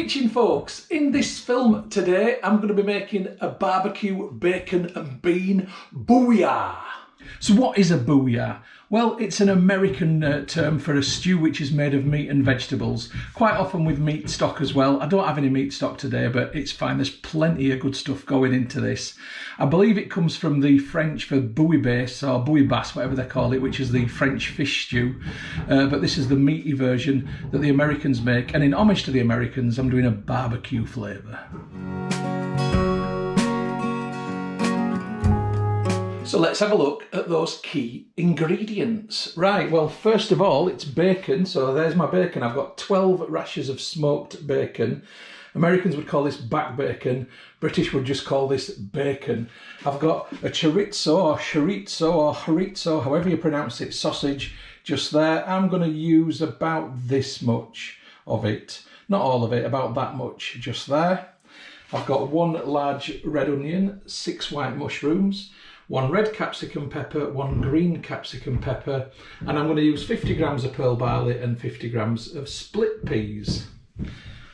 kitchen, folks. In this film today, I'm going to be making a barbecue bacon and bean booyah. So what is a booyah? Well, it's an American term for a stew which is made of meat and vegetables, quite often with meat stock as well. I don't have any meat stock today, but it's fine. There's plenty of good stuff going into this. I believe it comes from the French for bouillabaisse or bouillabaisse, whatever they call it, which is the French fish stew. But this is the meaty version that the Americans make. And in homage to the Americans, I'm doing a barbecue flavour. So let's have a look at those key ingredients. Right, well, first of all, it's bacon. So there's my bacon. I've got 12 rashers of smoked bacon. Americans would call this back bacon. British would just call this bacon. I've got a chorizo, however you pronounce it, sausage just there. I'm going to use about this much of it. Not all of it, about that much just there. I've got 1 large red onion, 6 white mushrooms, 1 red capsicum pepper, 1 green capsicum pepper, and I'm going to use 50 grams of pearl barley and 50 grams of split peas.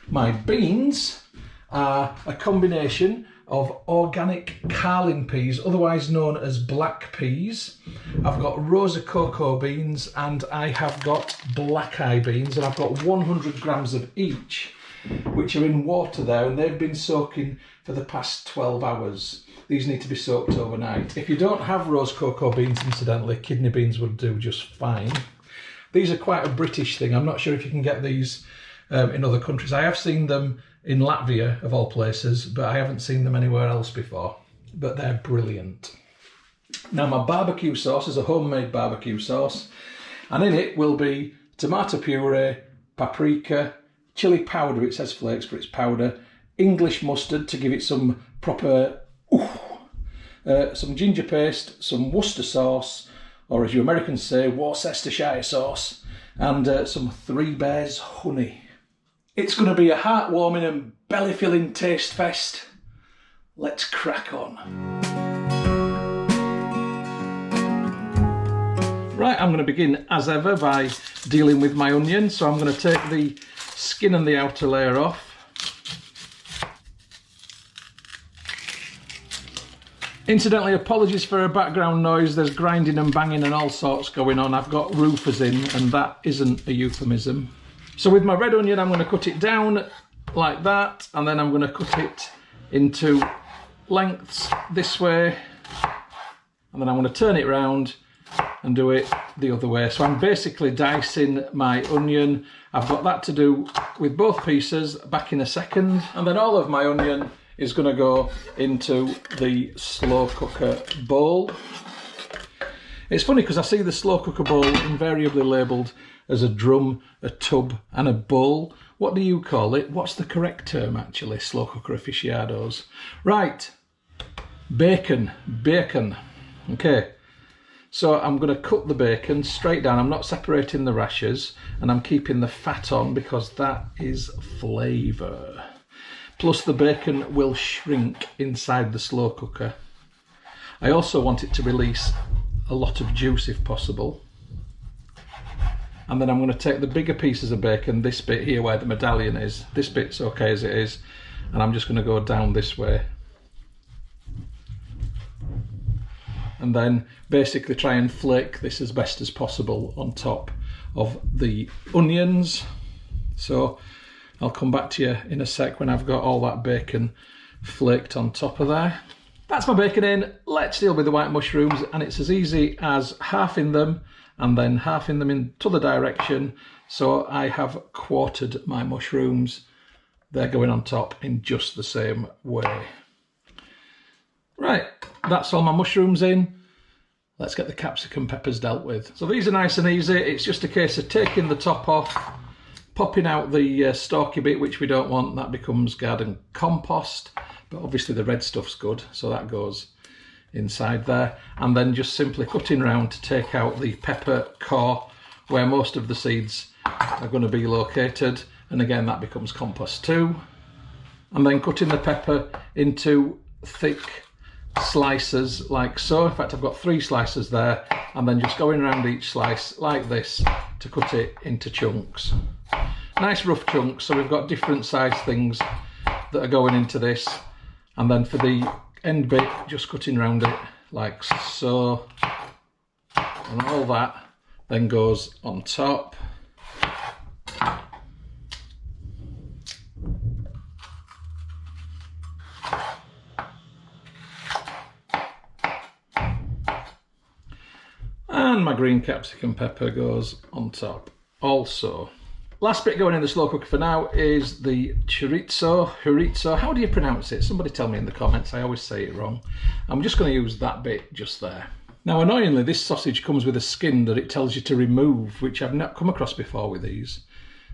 My beans are a combination of organic carlin peas, otherwise known as black peas. I've got rosecoco beans and I have got black eye beans, and I've got 100 grams of each, which are in water there, and they've been soaking for the past 12 hours. These need to be soaked overnight. If you don't have rosecoco beans, incidentally, kidney beans would do just fine. These are quite a British thing. I'm not sure if you can get these in other countries. I have seen them in Latvia, of all places, but I haven't seen them anywhere else before. But they're brilliant. Now, my barbecue sauce is a homemade barbecue sauce, and in it will be tomato puree, paprika, chilli powder, it says flakes, but it's powder, English mustard to give it some proper some ginger paste, some Worcestershire sauce, or as you Americans say, Worcestershire sauce, and some 3 Bears honey. It's going to be a heartwarming and belly-filling taste fest. Let's crack on. Right, I'm going to begin as ever by dealing with my onion. So I'm going to take the skin and the outer layer off. Incidentally, apologies for a background noise. There's grinding and banging and all sorts going on. I've got roofers in, and that isn't a euphemism. So with my red onion, I'm going to cut it down like that, and then I'm going to cut it into lengths this way, and then I'm going to turn it round and do it the other way. So I'm basically dicing my onion. I've got that to do with both pieces back in a second, and then all of my onion is going to go into the slow cooker bowl. It's funny because I see the slow cooker bowl invariably labelled as a drum, a tub and a bowl. What do you call it? What's the correct term actually, slow cooker aficionados? Right, bacon. Okay, so I'm going to cut the bacon straight down. I'm not separating the rashers, and I'm keeping the fat on because that is flavour. Plus the bacon will shrink inside the slow cooker. I also want it to release a lot of juice if possible. And then I'm going to take the bigger pieces of bacon, this bit here where the medallion is, this bit's okay as it is, and I'm just going to go down this way. And then basically try and flake this as best as possible on top of the onions. So I'll come back to you in a sec when I've got all that bacon flaked on top of there. That's my bacon in. Let's deal with the white mushrooms, and it's as easy as halving them and then halving them in the other direction. So I have quartered my mushrooms. They're going on top in just the same way. Right, that's all my mushrooms in. Let's get the capsicum peppers dealt with. So these are nice and easy. It's just a case of taking the top off, popping out the stalky bit, which we don't want. That becomes garden compost, but obviously the red stuff's good, so that goes inside there. And then just simply cutting round to take out the pepper core, where most of the seeds are going to be located, and again that becomes compost too. And then cutting the pepper into thick slices like so. In fact, I've got 3 slices there, and then just going around each slice like this to cut it into chunks. Nice rough chunks, so we've got different size things that are going into this. And then for the end bit, just cutting around it like so. And all that then goes on top. And my green capsicum pepper goes on top also. Last bit going in the slow cooker for now is the chorizo. How do you pronounce it? Somebody tell me in the comments, I always say it wrong. I'm just going to use that bit just there. Now annoyingly, this sausage comes with a skin that it tells you to remove, which I've not come across before with these.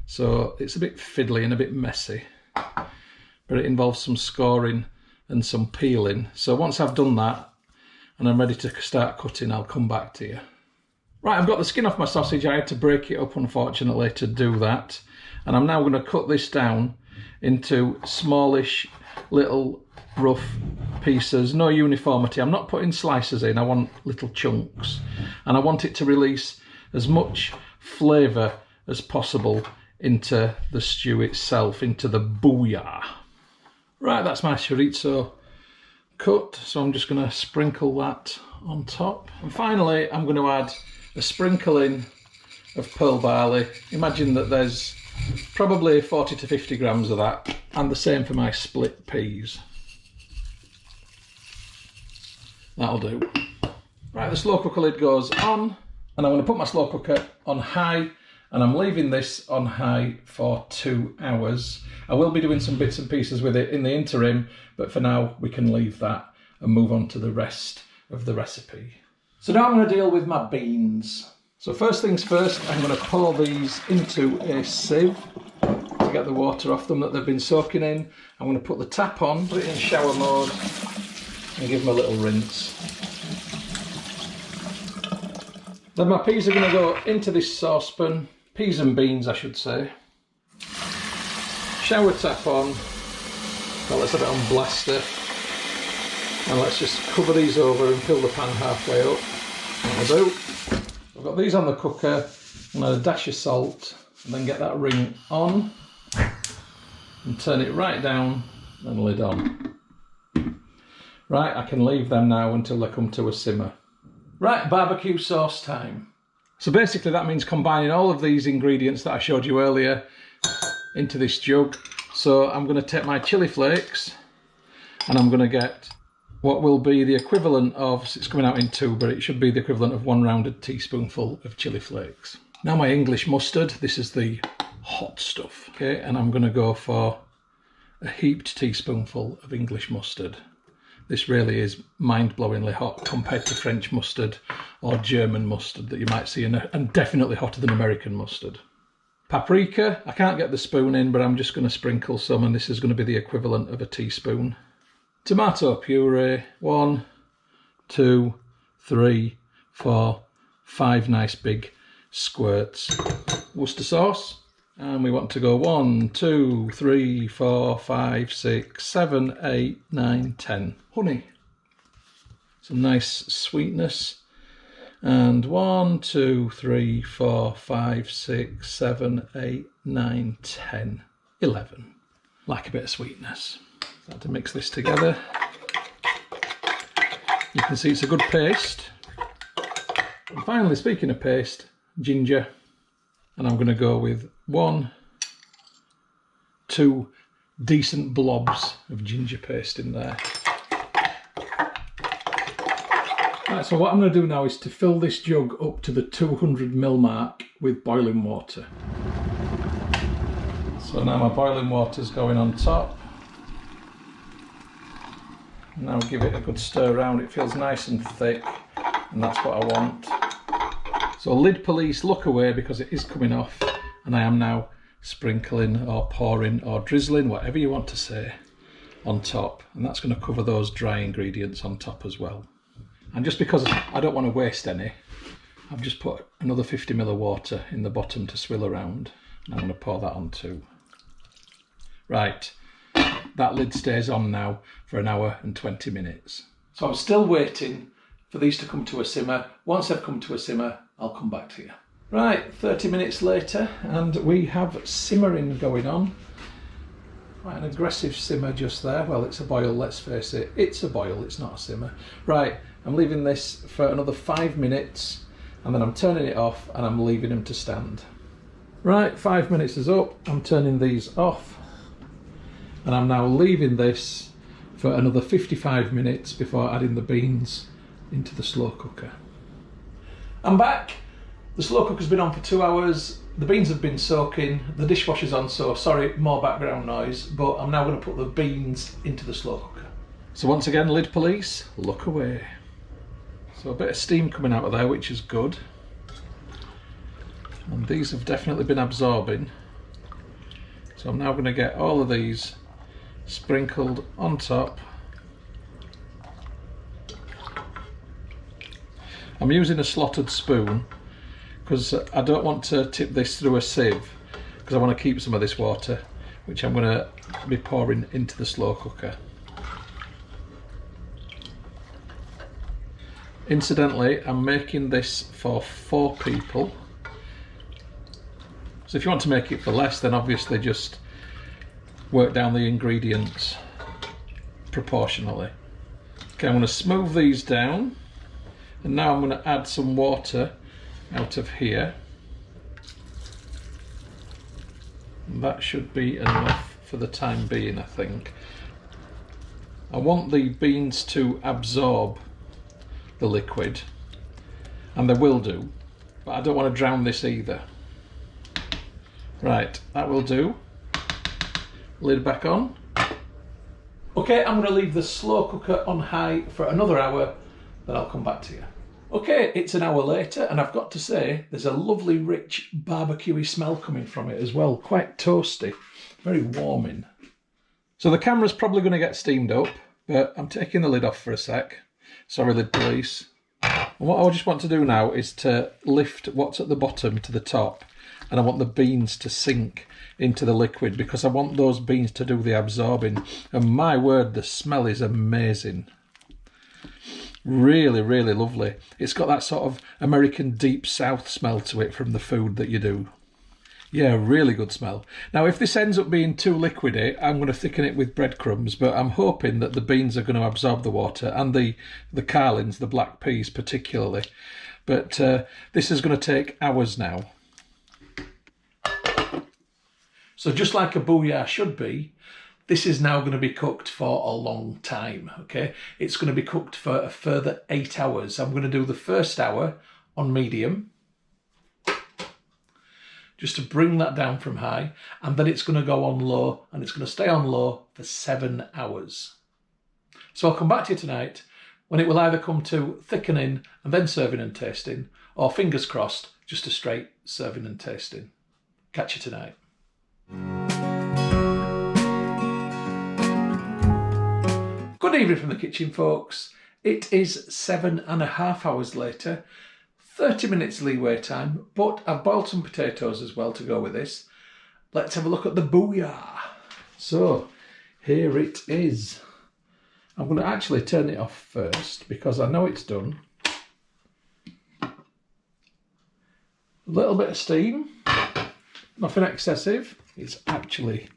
So it's a bit fiddly and a bit messy, but it involves some scoring and some peeling. So once I've done that and I'm ready to start cutting, I'll come back to you. Right, I've got the skin off my sausage. I had to break it up, unfortunately, to do that. And I'm now going to cut this down into smallish, little, rough pieces. No uniformity. I'm not putting slices in. I want little chunks. And I want it to release as much flavour as possible into the stew itself, into the booyah. Right, that's my chorizo cut. So I'm just going to sprinkle that on top. And finally, I'm going to add a sprinkling of pearl barley. Imagine that there's probably 40 to 50 grams of that, and the same for my split peas. That'll do. Right, the slow cooker lid goes on, and I'm going to put my slow cooker on high, and I'm leaving this on high for 2 hours. I will be doing some bits and pieces with it in the interim, but for now we can leave that and move on to the rest of the recipe. So now I'm going to deal with my beans. So first things first, I'm going to pour these into a sieve to get the water off them that they've been soaking in. I'm going to put the tap on, put it in shower mode, and give them a little rinse. Then my peas are going to go into this saucepan, peas and beans I should say. Shower tap on, well, let's have it on blaster. And let's just cover these over and fill the pan halfway up. That'll do. I've got these on the cooker, and add a dash of salt, and then get that ring on, and turn it right down, and lid on. Right, I can leave them now until they come to a simmer. Right, barbecue sauce time. So basically that means combining all of these ingredients that I showed you earlier into this jug. So I'm going to take my chili flakes, and I'm going to get what will be the equivalent of, it's coming out in 2, but it should be the equivalent of 1 rounded teaspoonful of chili flakes. Now my English mustard, this is the hot stuff, okay, and I'm going to go for a heaped teaspoonful of English mustard. This really is mind-blowingly hot compared to French mustard or German mustard that you might see, and definitely hotter than American mustard. Paprika, I can't get the spoon in, but I'm just going to sprinkle some, and this is going to be the equivalent of a teaspoon. Tomato puree, 1, 2, 3, 4, 5 nice big squirts. Worcestershire sauce, and we want to go 1, 2, 3, 4, 5, 6, 7, 8, 9, 10. Honey, some nice sweetness, and 1, 2, 3, 4, 5, 6, 7, 8, 9, 10, 11. Like a bit of sweetness. So to mix this together, you can see it's a good paste. And finally, speaking of paste, ginger, and I'm going to go with 1, 2 decent blobs of ginger paste in there. Right, so what I'm going to do now is to fill this jug up to the 200ml mark with boiling water. So now my boiling water's going on top. Now give it a good stir around. It feels nice and thick, and that's what I want. So lid police, look away because it is coming off, and I am now sprinkling or pouring or drizzling, whatever you want to say, on top, and that's going to cover those dry ingredients on top as well. And just because I don't want to waste any, I've just put another 50ml of water in the bottom to swill around, and I'm going to pour that on too. Right. That lid stays on now for 1 hour and 20 minutes. So I'm still waiting for these to come to a simmer. Once they've come to a simmer, I'll come back to you. Right, 30 minutes later and we have simmering going on. Quite an aggressive simmer just there. Well, it's a boil, let's face it. It's a boil, it's not a simmer. Right, I'm leaving this for another 5 minutes and then I'm turning it off and I'm leaving them to stand. Right, 5 minutes is up. I'm turning these off and I'm now leaving this for another 55 minutes before adding the beans into the slow cooker. I'm back. The slow cooker's been on for 2 hours. The beans have been soaking. The dishwasher's on, so sorry, more background noise, but I'm now going to put the beans into the slow cooker. So once again, lid police, look away. So a bit of steam coming out of there, which is good. And these have definitely been absorbing. So I'm now going to get all of these sprinkled on top. I'm using a slotted spoon because I don't want to tip this through a sieve because I want to keep some of this water, which I'm going to be pouring into the slow cooker. Incidentally, I'm making this for 4 people. So if you want to make it for less, then obviously just work down the ingredients proportionally. Okay, I'm going to smooth these down, and now I'm going to add some water out of here. And that should be enough for the time being, I think. I want the beans to absorb the liquid, and they will do, but I don't want to drown this either. Right, that will do. Lid back on. Okay, I'm going to leave the slow cooker on high for another hour, then I'll come back to you. Okay, it's an hour later and I've got to say there's a lovely rich barbecuey smell coming from it as well. Quite toasty, very warming. So the camera's probably going to get steamed up, but I'm taking the lid off for a sec. Sorry, lid police. And what I just want to do now is to lift what's at the bottom to the top, and I want the beans to sink into the liquid because I want those beans to do the absorbing. And my word, the smell is amazing. Really, really lovely. It's got that sort of American deep south smell to it from the food that you do. Yeah, really good smell. Now, if this ends up being too liquidy, I'm going to thicken it with breadcrumbs, but I'm hoping that the beans are going to absorb the water, and the carlins, the black peas particularly. But this is going to take hours now. So just like a booyah should be, this is now going to be cooked for a long time, okay? It's going to be cooked for a further 8 hours. I'm going to do the first hour on medium, just to bring that down from high, and then it's going to go on low, and it's going to stay on low for 7 hours. So I'll come back to you tonight when it will either come to thickening and then serving and tasting, or fingers crossed, just a straight serving and tasting. Catch you tonight. Good evening from the kitchen, folks. It is 7.5 hours later, 30 minutes leeway time, but I've boiled some potatoes as well to go with this. Let's have a look at the booyah. So here it is. I'm going to actually turn it off first because I know it's done. A little bit of steam, nothing excessive. It's actually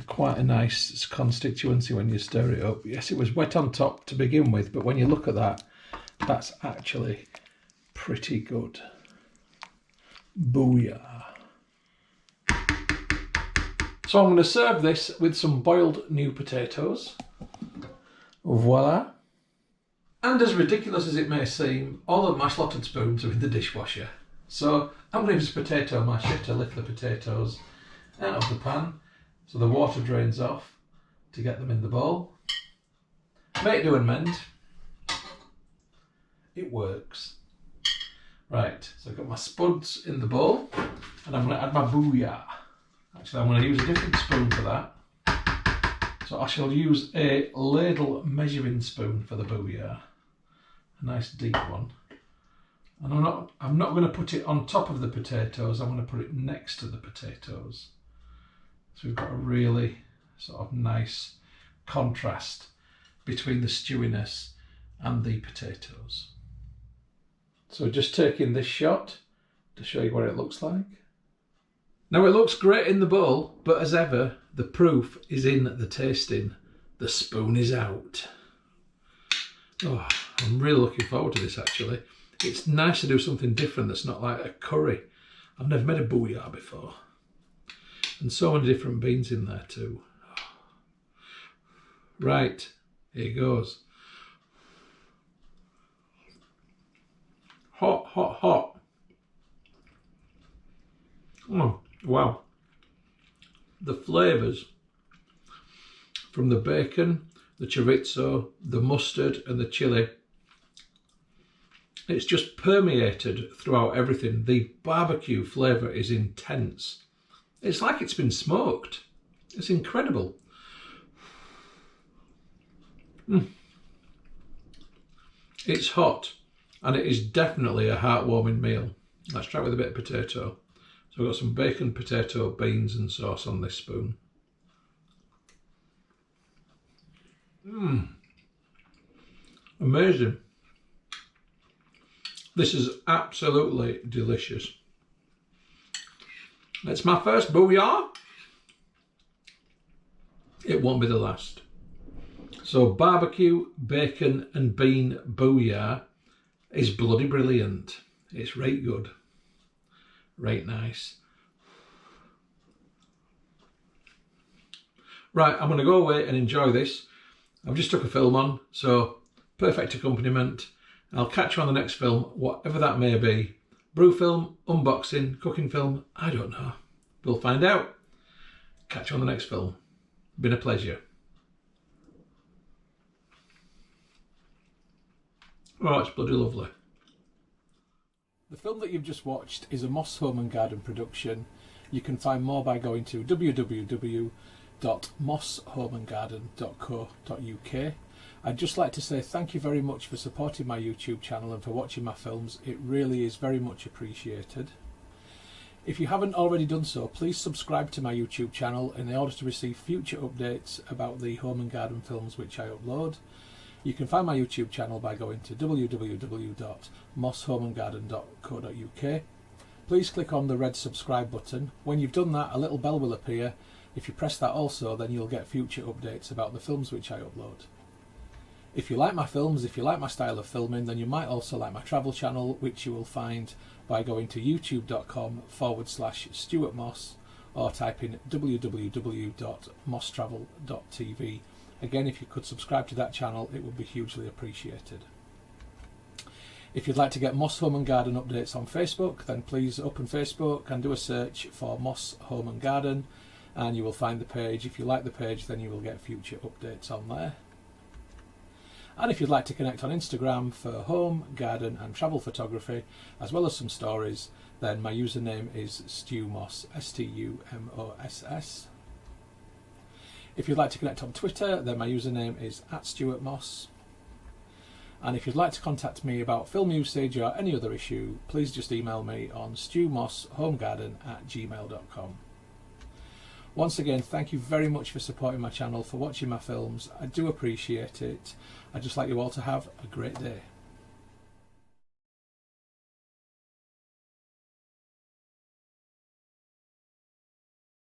quite a nice constituency when you stir it up. Yes, it was wet on top to begin with, but when you look at that, that's actually pretty good. Booyah. So I'm going to serve this with some boiled new potatoes. Voila. And as ridiculous as it may seem, all of my slotted spoons are in the dishwasher. So I'm going to use a potato masher to lift the potatoes out of the pan so the water drains off to get them in the bowl. Make do and mend. It works. Right, so I've got my spuds in the bowl and I'm going to add my booyah. Actually, I'm going to use a different spoon for that. So I shall use a ladle measuring spoon for the booyah. A nice deep one. And I'm not going to put it on top of the potatoes, I'm going to put it next to the potatoes. So we've got a really sort of nice contrast between the stewiness and the potatoes. So just taking this shot to show you what it looks like. Now it looks great in the bowl, but as ever, the proof is in the tasting. The spoon is out. Oh, I'm really looking forward to this actually. It's nice to do something different that's not like a curry. I've never made a booyah before. And so many different beans in there too. Right, here goes. Hot, hot, hot. Oh, wow. The flavours from the bacon, the chorizo, the mustard and the chilli, it's just permeated throughout everything. The barbecue flavour is intense. It's like it's been smoked. It's incredible. It's hot and it is definitely a heartwarming meal. Let's try it with a bit of potato. So I've got some bacon, potato, beans and sauce on this spoon. Amazing. This is absolutely delicious. It's my first booyah. It won't be the last. So barbecue, bacon and bean booyah is bloody brilliant. It's right good. Right nice. Right, I'm going to go away and enjoy this. I've just took a film on, so perfect accompaniment. I'll catch you on the next film, whatever that may be. Brew film, unboxing, cooking film, I don't know. We'll find out. Catch you on the next film. Been a pleasure. Oh, it's bloody lovely. The film that you've just watched is a Moss Home and Garden production. You can find more by going to www.mosshomeandgarden.co.uk. I'd just like to say thank you very much for supporting my YouTube channel and for watching my films. It really is very much appreciated. If you haven't already done so, please subscribe to my YouTube channel in order to receive future updates about the home and garden films which I upload. You can find my YouTube channel by going to www.mosshomeandgarden.co.uk. Please click on the red subscribe button. When you've done that, a little bell will appear. If you press that also, then you'll get future updates about the films which I upload. If you like my films, if you like my style of filming, then you might also like my travel channel, which you will find by going to youtube.com/Stuart Moss or type in www.mosstravel.tv. Again, if you could subscribe to that channel, it would be hugely appreciated. If you'd like to get Moss Home and Garden updates on Facebook, then please open Facebook and do a search for Moss Home and Garden, and you will find the page. If you like the page, then you will get future updates on there. And if you'd like to connect on Instagram for home, garden and travel photography, as well as some stories, then my username is StuMoss, STUMOSS. If you'd like to connect on Twitter, then my username is @StuartMoss. And if you'd like to contact me about film usage or any other issue, please just email me on stewmosshomegarden@gmail.com. Once again, thank you very much for supporting my channel, for watching my films. I do appreciate it. I'd just like you all to have a great day.